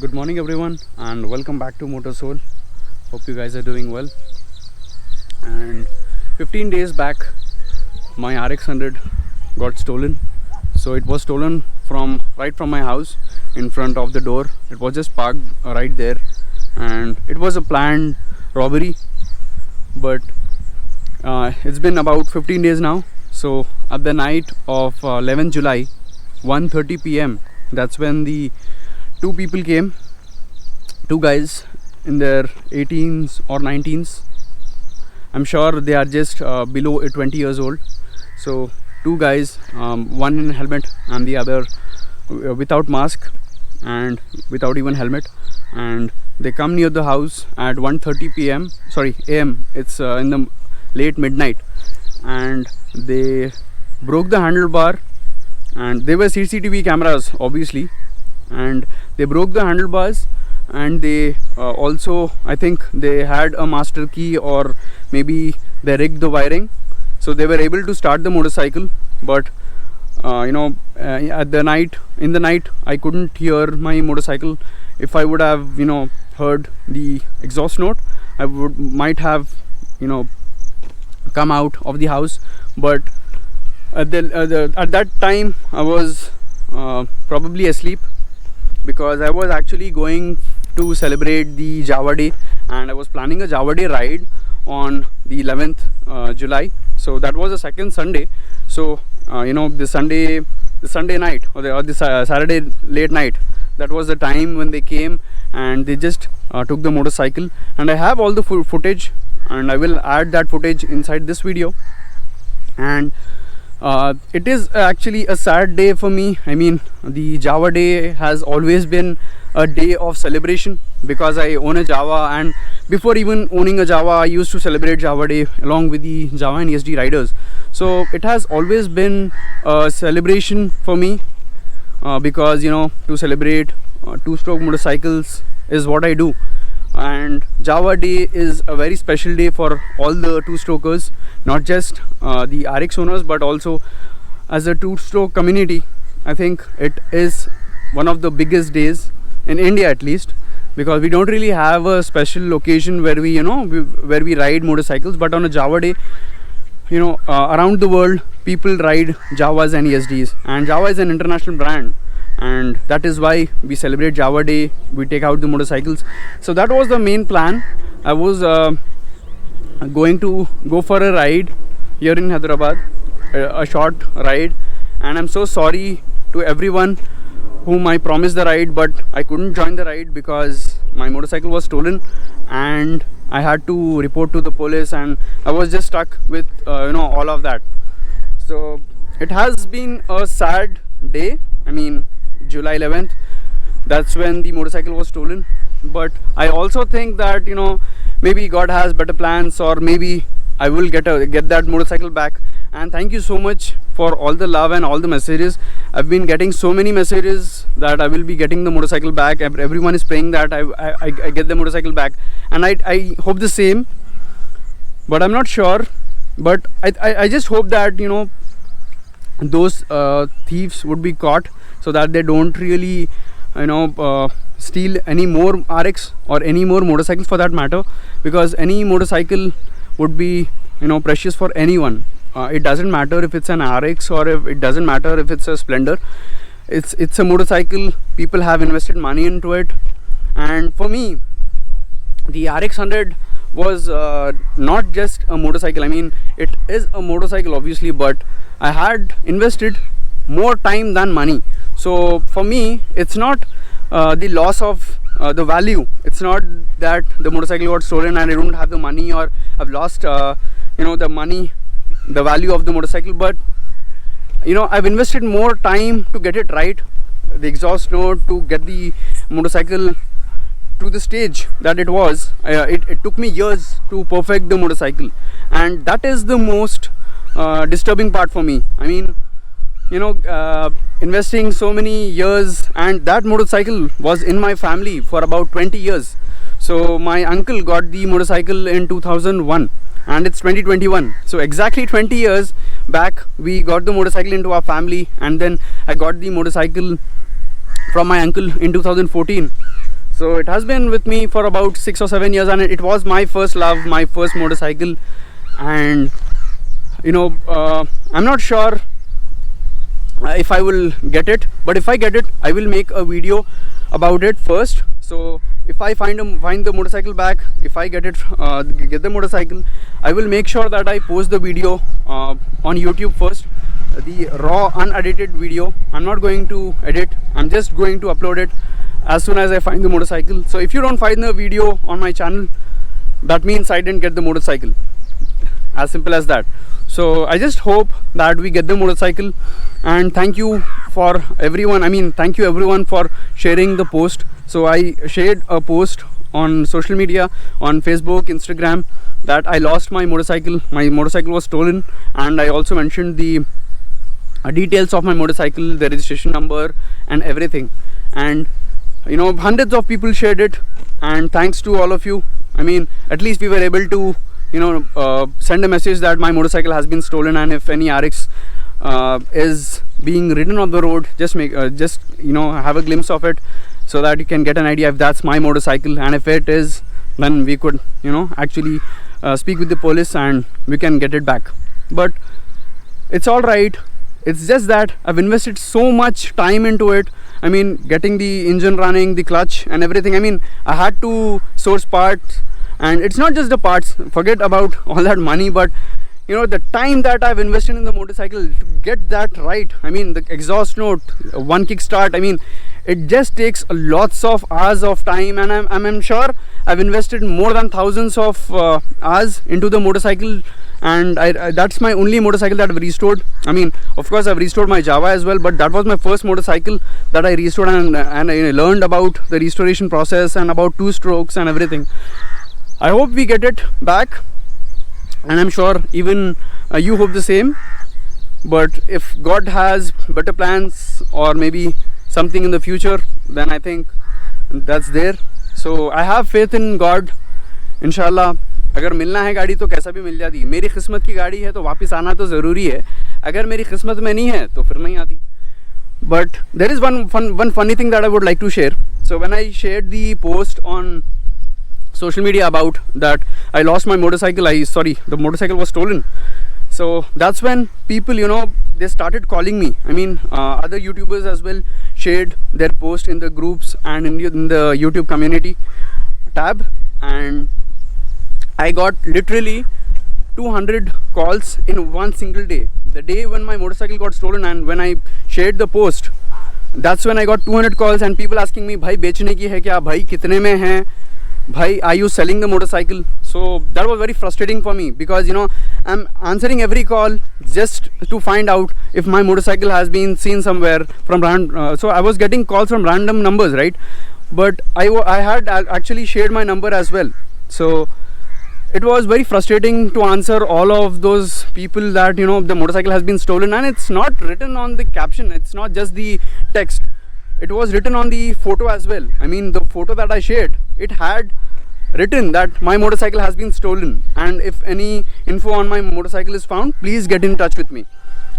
Good morning everyone and welcome back to Motor Soul. Hope you guys are doing well. And 15 days back my RX 100 got stolen. So it was stolen right from my house in front of the door. It was just parked right there and it was a planned robbery, but it's been about 15 days now. So at the night of 11 July 1:30 p.m. that's when the two people came, two guys in their 18s or 19s. I'm sure they are just below 20 years old. So two guys, one in helmet and the other without mask and without even helmet, and they come near the house at 1:30 p.m. sorry am. It's in the late midnight, and they broke the handlebar, and there were CCTV cameras obviously, and they broke the handlebars, and they also, I think they had a master key, or maybe they rigged the wiring, so they were able to start the motorcycle. But in the night I couldn't hear my motorcycle. If I would have heard the exhaust note, I might have come out of the house. But at that time I was probably asleep, because I was actually going to celebrate the Java Day, and I was planning a Java Day ride on the 11th July. So that was the second Sunday. So the Sunday night, or the Saturday late night, that was the time when they came and they just took the motorcycle. And I have all the footage, and I will add that footage inside this video. And it is actually a sad day for me. I mean, the Java Day has always been a day of celebration, because I own a Java, and before even owning a Java I used to celebrate Java Day along with the Java and ESD riders. So it has always been a celebration for me, because to celebrate two-stroke motorcycles is what I do. And Java Day is a very special day for all the two-strokers, not just the RX owners, but also as a two-stroke community. I think it is one of the biggest days in India, at least, because we don't really have a special occasion where we where we ride motorcycles. But on a Java Day, around the world people ride Javas and ESDs, and Java is an international brand, and that is why we celebrate Java Day. We take out the motorcycles. So that was the main plan. I was going to go for a ride here in Hyderabad, a short ride, and I'm so sorry to everyone whom I promised the ride, but I couldn't join the ride because my motorcycle was stolen and I had to report to the police, and I was just stuck with all of that. So it has been a sad day. I mean, July 11th, that's when the motorcycle was stolen. But I also think that maybe God has better plans, or maybe I will get that motorcycle back. And thank you so much for all the love and all the messages. I've been getting so many messages that I will be getting the motorcycle back. Everyone is praying that I get the motorcycle back, and I hope the same, but I'm not sure. But I just hope that those thieves would be caught, so that they don't really steal any more RX or any more motorcycles for that matter, because any motorcycle would be precious for anyone. It doesn't matter if it's an RX, or if it doesn't matter if it's a Splendor. It's a motorcycle. People have invested money into it, and for me the RX 100 was not just a motorcycle. I mean, it is a motorcycle obviously, but I had invested more time than money. So for me, it's not the loss of the value. It's not that the motorcycle got stolen and I don't have the money, or I've lost the money, the value of the motorcycle. But I've invested more time to get it right, the exhaust note, to get the motorcycle to the stage that it was. It took me years to perfect the motorcycle, and that is the most disturbing part for me. I mean, investing so many years, and that motorcycle was in my family for about 20 years. So my uncle got the motorcycle in 2001, and it's 2021. So exactly 20 years back we got the motorcycle into our family, and then I got the motorcycle from my uncle in 2014. So it has been with me for about 6 or 7 years, and it was my first love, my first motorcycle. And I'm not sure if I will get it, but if I get it, I will make a video about it first. So if I find the motorcycle back, if I get the motorcycle, I will make sure that I post the video on YouTube first, the raw unedited video. I'm not going to edit, I'm just going to upload it as soon as I find the motorcycle. So if you don't find the video on my channel, that means I didn't get the motorcycle. As simple as that. So I just hope that we get the motorcycle, and thank you for everyone. Thank you everyone for sharing the post. So I shared a post on social media, on Facebook, Instagram, that I lost my motorcycle. My motorcycle was stolen, and I also mentioned the details of my motorcycle, the registration number and everything. And hundreds of people shared it, and thanks to all of you. At least we were able to send a message that my motorcycle has been stolen, and if any RX is being ridden on the road, just have a glimpse of it, so that you can get an idea if that's my motorcycle. And if it is, then we could actually speak with the police and we can get it back. But it's all right. It's just that I've invested so much time into it. Getting the engine running, the clutch and everything. I had to source parts, and it's not just the parts, forget about all that money, but the time that I've invested in the motorcycle to get that right. The exhaust note, one kickstart, it just takes lots of hours of time, and I'm sure I've invested more than thousands of hours into the motorcycle. And that's my only motorcycle that I've restored. Of course I've restored my Java as well, but that was my first motorcycle that I restored, and I learned about the restoration process and about two strokes and everything. I hope we get it back, and I'm sure even you hope the same. But if God has better plans, or maybe something in the future, then I think that's there. So I have faith in God. Inshallah, अगर मिलना है गाड़ी तो कैसा भी मिल जाती. मेरी किस्मत की गाड़ी है तो वापस आना तो ज़रूरी है. अगर मेरी किस्मत में नहीं है तो फिर नहीं आती. But there is one funny thing that I would like to share. So when I shared the post on social media about that I lost my motorcycle, the motorcycle was stolen. So that's when people, they started calling me. Other YouTubers as well shared their post in the groups and in the YouTube community tab, and I got literally 200 calls in one single day. The day when my motorcycle got stolen, and when I shared the post, that's when I got 200 calls, and people asking me, भाई बेचने की है क्या, भाई कितने में है, भाई are you selling the motorcycle? So that was very frustrating for me, because I'm answering every call just to find out if my motorcycle has been seen somewhere from so I was getting calls from random numbers, right? But I had actually shared my number as well. So it was very frustrating to answer all of those people that the motorcycle has been stolen, and it's not written on the caption, it's not just the text, it was written on the photo as well. The photo that I shared, it had written that my motorcycle has been stolen, and if any info on my motorcycle is found, please get in touch with me.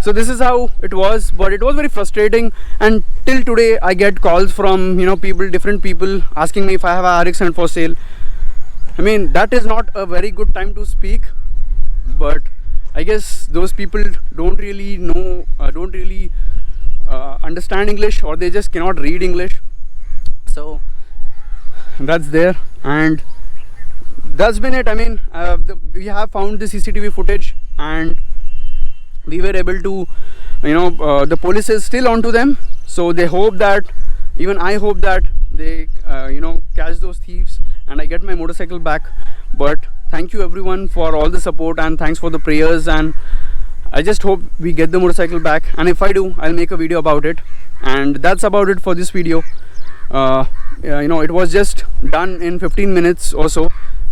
So this is how it was, but it was very frustrating, and till today I get calls from different people asking me if I have a RX100 for sale. That is not a very good time to speak, but I guess those people don't really know, understand English, or they just cannot read English. So that's there, and that's been it. We have found the CCTV footage, and we were able to, the police is still onto them. So they hope that, even I hope that they, catch those thieves and I get my motorcycle back. But thank you everyone for all the support, and thanks for the prayers, and I just hope we get the motorcycle back, and if I do, I'll make a video about it. And that's about it for this video. It was just done in 15 minutes or so.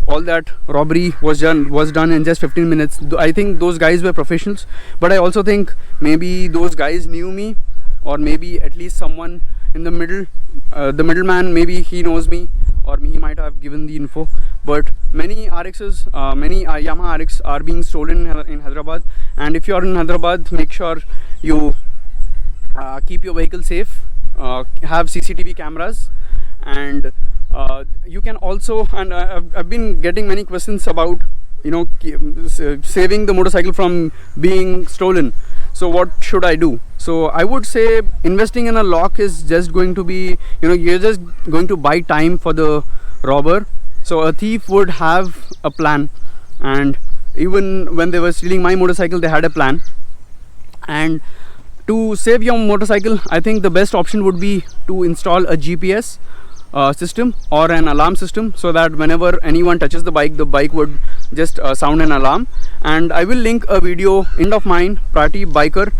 All that robbery was done in just 15 minutes. I think those guys were professionals, but I also think maybe those guys knew me, or maybe at least someone in the middle, the middleman, maybe he knows me, or he might have given the info. But many RXs, many Yamaha RX are being stolen in Hyderabad, and if you are in Hyderabad, make sure you keep your vehicle safe, have CCTV cameras, and You can also, and I've been getting many questions about, you know, saving the motorcycle from being stolen. So what should I do? So I would say investing in a lock is just going to be, you know, you're just going to buy time for the robber. So a thief would have a plan, and even when they were stealing my motorcycle, they had a plan. And to save your motorcycle, I think the best option would be to install a GPS system or an alarm system, so that whenever anyone touches the bike would just sound an alarm. And I will link a video friend of mine, Prati Biker.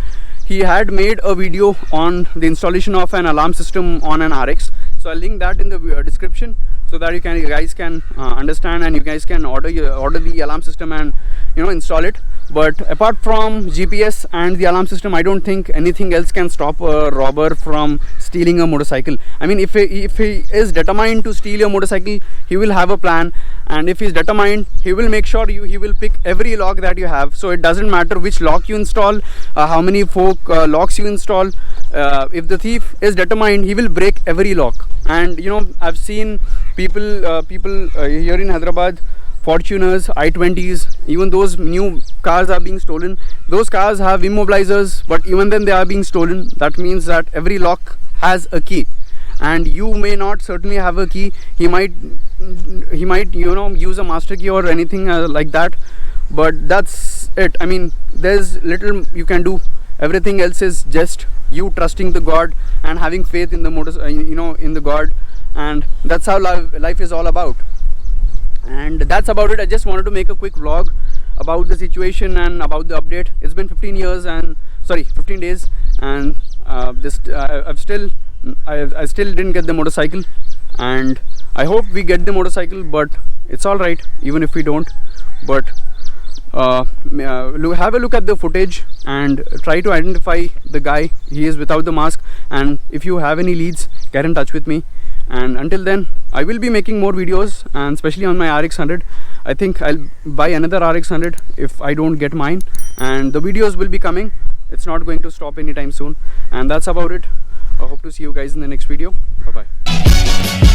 He had made a video on the installation of an alarm system on an RX, so I'll link that in the description, so that you guys can understand, and you guys can order the alarm system and, you know, install it. But apart from GPS and the alarm system, I don't think anything else can stop a robber from stealing a motorcycle. I mean, if he is determined to steal your motorcycle, he will have a plan, and if he's determined, he will make sure he will pick every lock that you have. So it doesn't matter which lock you install, how many locks you install. If the thief is determined, he will break every lock. And you know, I've seen people here in Hyderabad, Fortuners, i20s, even those new cars are being stolen. Those cars have immobilizers, but even then they are being stolen. That means that every lock has a key, and you may not certainly have a key. He might, you know, use a master key or anything like that, but that's it. I mean, there's little you can do. Everything else is just you trusting the God and having faith in the in the God, and that's how life is all about. And that's about it. I just wanted to make a quick vlog about the situation and about the update. It's been 15 days, and I still didn't get the motorcycle, and I hope we get the motorcycle, but it's all right even if we don't. But have a look at the footage and try to identify the guy. He is without the mask, and if you have any leads, get in touch with me. And until then, I will be making more videos, and especially on my RX 100. I think I'll buy another RX 100 if I don't get mine, and the videos will be coming. It's not going to stop anytime soon. And that's about it. I hope to see you guys in the next video. Bye bye.